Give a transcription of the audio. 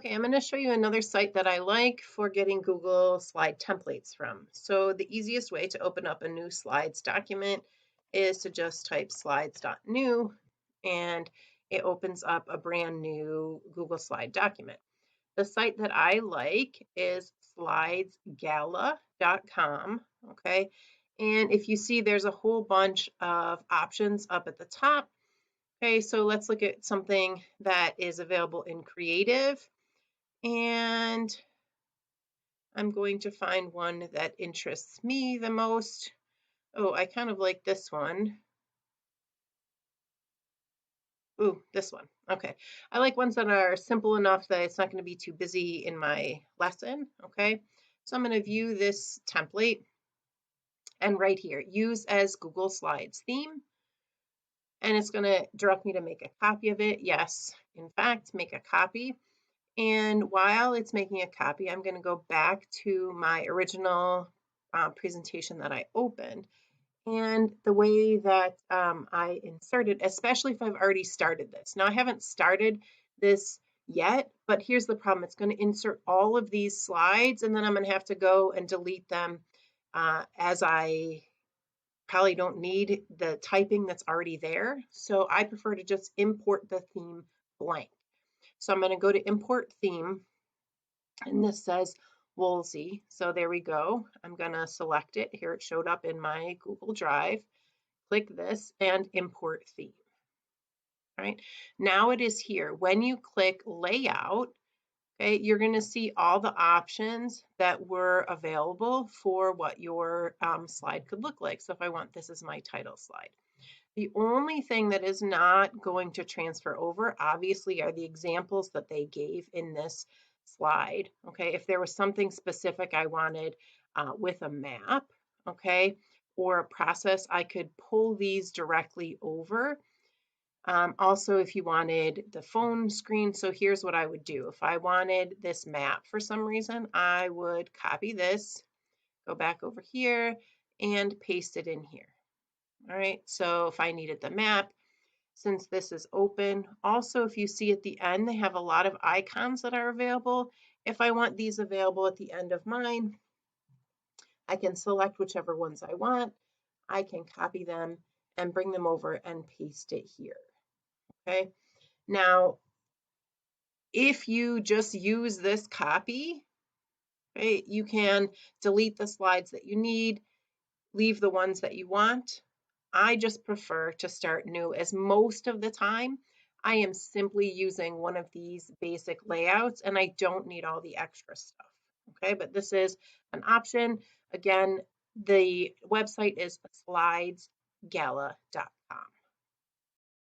Okay, I'm going to show you another site that I like for getting Google slide templates from. So the easiest way to open up a new slides document is to just type slides.new and it opens up a brand new Google slide document. The site that I like is SlidesGala.com, okay? And if you see, there's a whole bunch of options up at the top. Okay, so let's look at something that is available in Creative. And I'm going to find one that interests me the most. Oh, I kind of like this one. Ooh, this one. Okay. I like ones that are simple enough that it's not going to be too busy in my lesson. Okay. So I'm going to view this template and right here, use as Google Slides theme. And it's going to direct me to make a copy of it. Yes, in fact, make a copy. And while it's making a copy, I'm going to go back to my original presentation that I opened. And the way that I insert it, especially if I've already started this. Now, I haven't started this yet, but here's the problem. It's going to insert all of these slides, and then I'm going to have to go and delete them as I probably don't need the typing that's already there. So I prefer to just import the theme blank. So I'm going to go to import theme, and this says Woolsey. So there we go. I'm going to select it. Here it showed up in my Google Drive. Click this and import theme. All right. Now it is here. When you click layout, okay, you're going to see all the options that were available for what your slide could look like. So if I want this as my title slide. The only thing that is not going to transfer over, obviously, are the examples that they gave in this slide. Okay, if there was something specific I wanted with a map, okay, or a process, I could pull these directly over. Also, if you wanted the phone screen, so here's what I would do. If I wanted this map for some reason, I would copy this, go back over here, and paste it in here. All right, so if I needed the map, since this is open, also if you see at the end, they have a lot of icons that are available. If I want these available at the end of mine, I can select whichever ones I want. I can copy them and bring them over and paste it here. Okay, now if you just use this copy, okay, you can delete the slides that you need, leave the ones that you want. I just prefer to start new, as most of the time I am simply using one of these basic layouts and I don't need all the extra stuff. Okay, but this is an option. Again, the website is slidesgala.com.